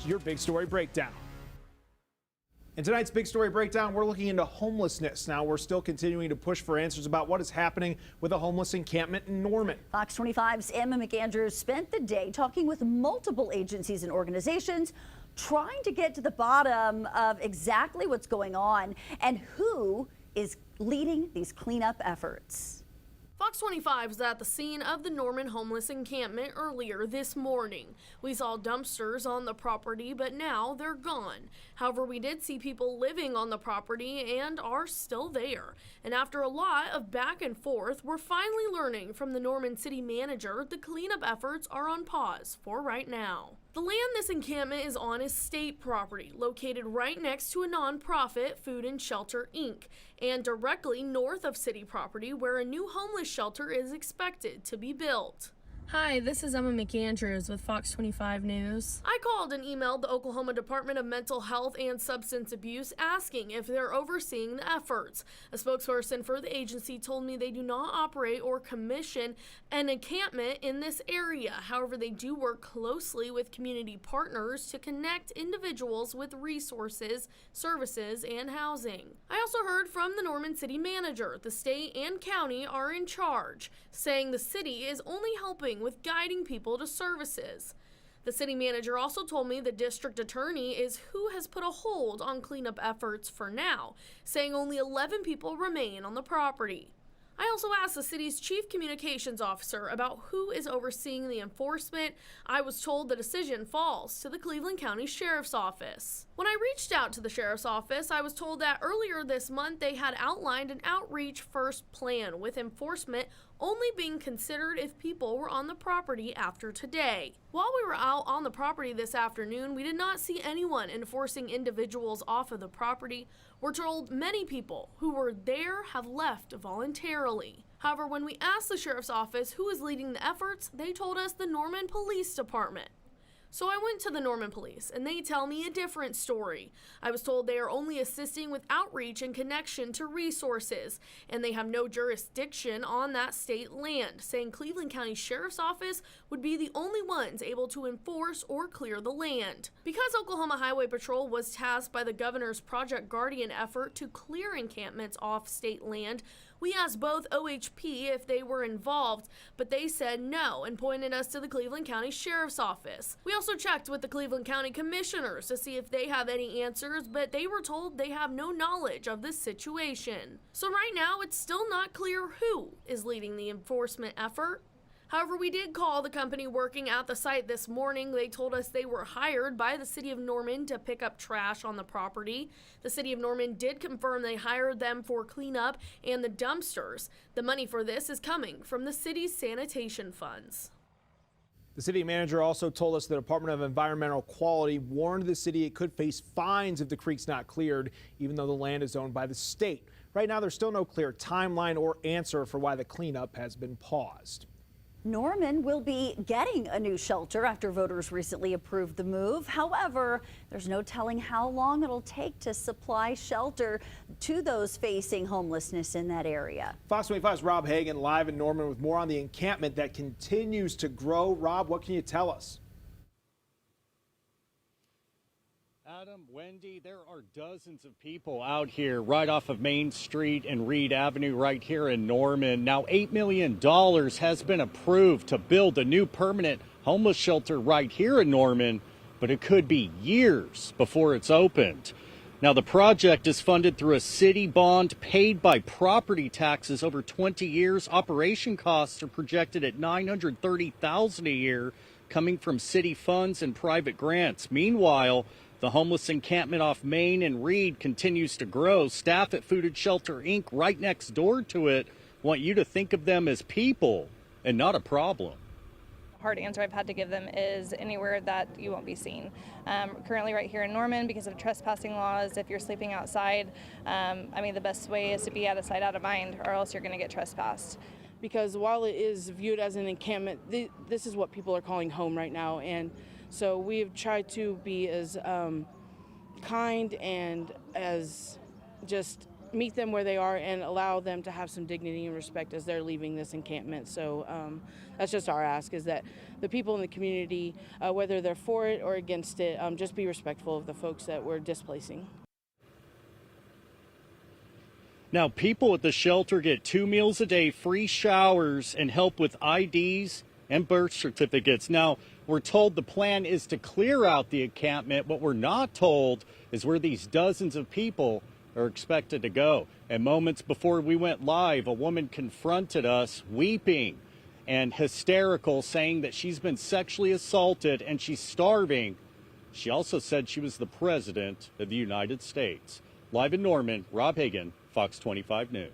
Next, your big story breakdown. In tonight's Big Story Breakdown, we're looking into homelessness. Now, we're still continuing to push for answers about what is happening with a homeless encampment in Norman. Fox 25's Emma McAndrews spent the day talking with multiple agencies and organizations, trying to get to the bottom of exactly what's going on and who is leading these cleanup efforts. Fox 25 was at the scene of the Norman homeless encampment earlier this morning. We saw dumpsters on the property, but now they're gone. However, we did see people living on the property and are still there. And after a lot of back and forth, we're finally learning from the Norman city manager the cleanup efforts are on pause for right now. The land this encampment is on is state property, located right next to a nonprofit, Food and Shelter, Inc., and directly north of city property where a new homeless shelter is expected to be built. Hi, this is Emma McAndrews with Fox 25 News. I called and emailed the Oklahoma Department of Mental Health and Substance Abuse asking if they're overseeing the efforts. A spokesperson for the agency told me they do not operate or commission an encampment in this area. However, they do work closely with community partners to connect individuals with resources, services, and housing. I also heard from the Norman city manager. The state and county are in charge, saying the city is only helping with guiding people to services. The city manager also told me the district attorney is who has put a hold on cleanup efforts for now, saying only 11 people remain on the property. I also asked the city's chief communications officer about who is overseeing the enforcement. I was told the decision falls to the Cleveland County Sheriff's Office. When I reached out to the Sheriff's Office, I was told that earlier this month they had outlined an outreach first plan with enforcement only being considered if people were on the property after today. While we were out on the property this afternoon, we did not see anyone enforcing individuals off of the property. We're told many people who were there have left voluntarily. However, when we asked the Sheriff's Office who is leading the efforts, they told us the Norman Police Department. So I went to the Norman Police, and they tell me a different story. I was told they are only assisting with outreach and connection to resources, and they have no jurisdiction on that state land, saying Cleveland County Sheriff's Office would be the only ones able to enforce or clear the land. Because Oklahoma Highway Patrol was tasked by the governor's Project Guardian effort to clear encampments off state land, we asked both OHP if they were involved, but they said no and pointed us to the Cleveland County Sheriff's Office. We also checked with the Cleveland County Commissioners to see if they have any answers, but they were told they have no knowledge of this situation. So right now, it's still not clear who is leading the enforcement effort. However, we did call the company working at the site this morning. They told us they were hired by the city of Norman to pick up trash on the property. The city of Norman did confirm they hired them for cleanup and the dumpsters. The money for this is coming from the city's sanitation funds. The city manager also told us the Department of Environmental Quality warned the city it could face fines if the creek's not cleared, even though the land is owned by the state. Right now, there's still no clear timeline or answer for why the cleanup has been paused. Norman will be getting a new shelter after voters recently approved the move. However, there's no telling how long it'll take to supply shelter to those facing homelessness in that area. Fox 25's Rob Hagan live in Norman with more on the encampment that continues to grow. Rob, what can you tell us? Adam, Wendy, there are dozens of people out here right off of Main Street and Reed Avenue right here in Norman. Now, $8 million has been approved to build a new permanent homeless shelter right here in Norman, but it could be years before it's opened. Now, the project is funded through a city bond paid by property taxes over 20 years. Operation costs are projected at $930,000 a year, coming from city funds and private grants. Meanwhile, the homeless encampment off Main and Reed continues to grow. Staff at Food and Shelter, Inc., right next door to it, want you to think of them as people and not a problem. Hard answer I've had to give them is anywhere that you won't be seen. Currently right here in Norman, because of trespassing laws, if you're sleeping outside, the best way is to be out of sight, out of mind, or else you're going to get trespassed. Because while it is viewed as an encampment, this is what people are calling home right now, and so we've tried to be as kind and as just meet them where they are and allow them to have some dignity and respect as they're leaving this encampment. So that's just our ask, is that the people in the community, whether they're for it or against it, just be respectful of the folks that we're displacing. Now, people at the shelter get 2 meals a day, free showers, and help with IDs and birth certificates. Now, we're told the plan is to clear out the encampment. What we're not told is where these dozens of people are expected to go. And moments before we went live, a woman confronted us weeping and hysterical, saying that she's been sexually assaulted and she's starving. She also said she was the president of the United States. Live in Norman, Rob Hagan, Fox 25 News.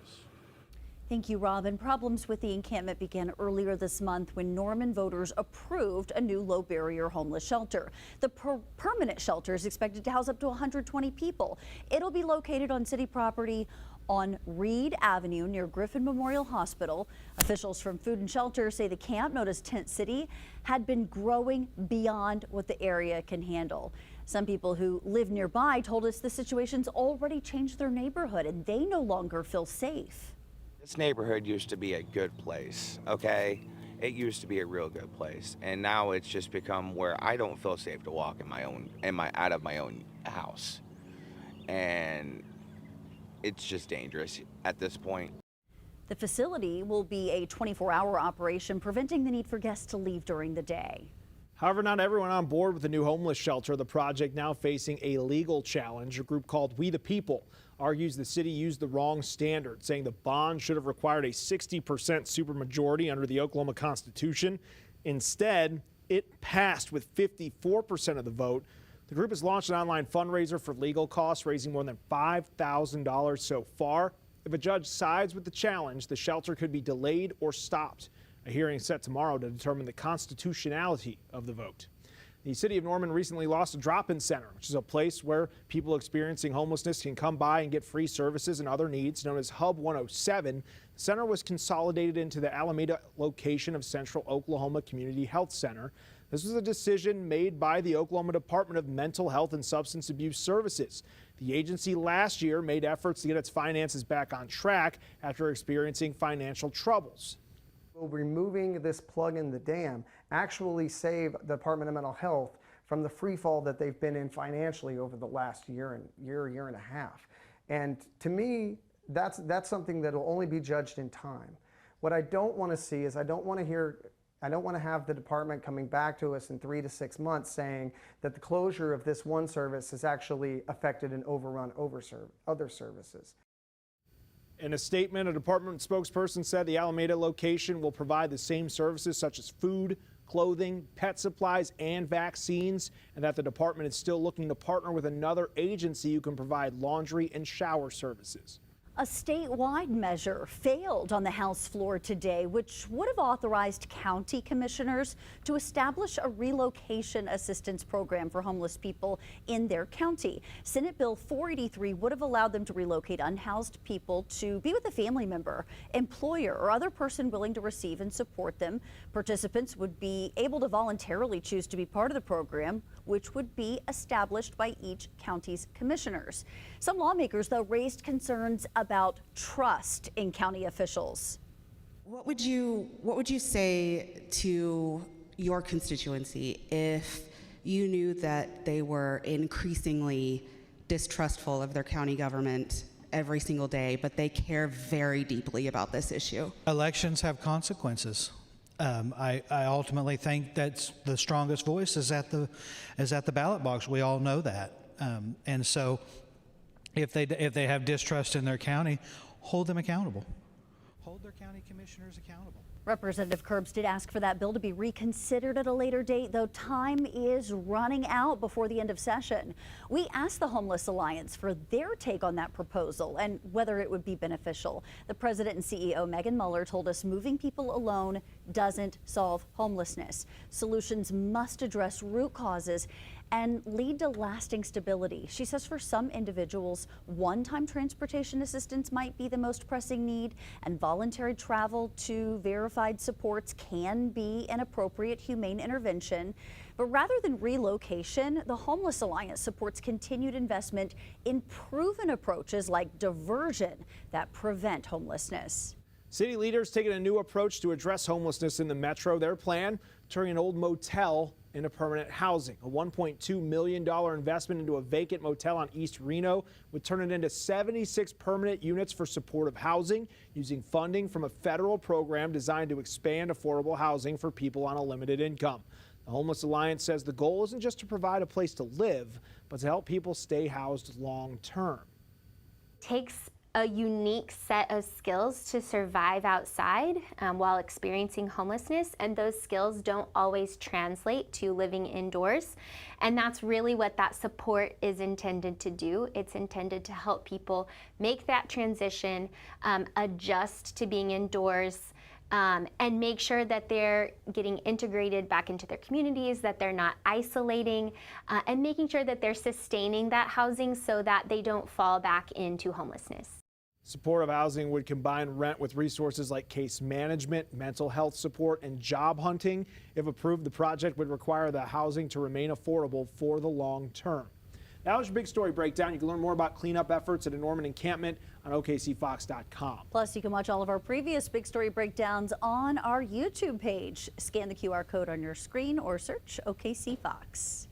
Thank you, Rob. And problems with the encampment began earlier this month when Norman voters approved a new low-barrier homeless shelter. The permanent shelter is expected to house up to 120 people. It'll be located on city property on Reed Avenue near Griffin Memorial Hospital. Officials from Food and Shelter say the camp, known as Tent City, had been growing beyond what the area can handle. Some people who live nearby told us the situation's already changed their neighborhood and they no longer feel safe. This neighborhood used to be a good place, okay? It used to be a real good place, and now it's just become where I don't feel safe to walk out of my own house, and it's just dangerous at this point. The facility will be a 24-hour operation, preventing the need for guests to leave during the day. However, not everyone on board with the new homeless shelter. The project now facing a legal challenge. A group called We the People argues the city used the wrong standard, saying the bond should have required a 60% supermajority under the Oklahoma Constitution. Instead, it passed with 54% of the vote. The group has launched an online fundraiser for legal costs, raising more than $5,000 so far. If a judge sides with the challenge, the shelter could be delayed or stopped. A hearing is set tomorrow to determine the constitutionality of the vote. The city of Norman recently lost a drop-in center, which is a place where people experiencing homelessness can come by and get free services and other needs. Known as Hub 107, the center was consolidated into the Alameda location of Central Oklahoma Community Health Center. This was a decision made by the Oklahoma Department of Mental Health and Substance Abuse Services. The agency last year made efforts to get its finances back on track after experiencing financial troubles. Removing this plug in the dam actually saved the Department of Mental Health from the free fall that they've been in financially over the last year and a half. And to me, that's something that will only be judged in time. What I don't want to see is I don't want to have the department coming back to us in 3 to 6 months saying that the closure of this one service has actually affected and overrun other services. In a statement, a department spokesperson said the Alameda location will provide the same services such as food, clothing, pet supplies, and vaccines, and that the department is still looking to partner with another agency who can provide laundry and shower services. A statewide measure failed on the House floor today, which would have authorized county commissioners to establish a relocation assistance program for homeless people in their county. Senate Bill 483 would have allowed them to relocate unhoused people to be with a family member, employer, or other person willing to receive and support them. Participants would be able to voluntarily choose to be part of the program, which would be established by each county's commissioners. Some lawmakers, though, raised concerns about trust in county officials. What would you say to your constituency if you knew that they were increasingly distrustful of their county government every single day, but they care very deeply about this issue? Elections have consequences. I ultimately think that's the strongest voice is at the ballot box. We all know that, and so if they have distrust in their county, hold them accountable. Hold their county commissioners accountable. Representative Curbs did ask for that bill to be reconsidered at a later date, though time is running out before the end of session. We asked the Homeless Alliance for their take on that proposal and whether it would be beneficial. The president and CEO, Megan Muller, told us moving people alone doesn't solve homelessness. Solutions must address root causes and lead to lasting stability. She says for some individuals, one-time transportation assistance might be the most pressing need, and voluntary travel to verified supports can be an appropriate humane intervention. But rather than relocation, the Homeless Alliance supports continued investment in proven approaches like diversion that prevent homelessness. City leaders taking a new approach to address homelessness in the metro. Their plan, turning an old motel into permanent housing. A $1.2 million investment into a vacant motel on East Reno would turn it into 76 permanent units for supportive housing, using funding from a federal program designed to expand affordable housing for people on a limited income. The Homeless Alliance says the goal isn't just to provide a place to live, but to help people stay housed long term. Takes a unique set of skills to survive outside while experiencing homelessness, and those skills don't always translate to living indoors. And that's really what that support is intended to do. It's intended to help people make that transition, adjust to being indoors, and make sure that they're getting integrated back into their communities, that they're not isolating, and making sure that they're sustaining that housing so that they don't fall back into homelessness. Supportive housing would combine rent with resources like case management, mental health support, and job hunting. If approved, the project would require the housing to remain affordable for the long term. That was your big story breakdown. You can learn more about cleanup efforts at a Norman encampment on OKCFox.com. Plus, you can watch all of our previous big story breakdowns on our YouTube page. Scan the QR code on your screen or search OKC Fox.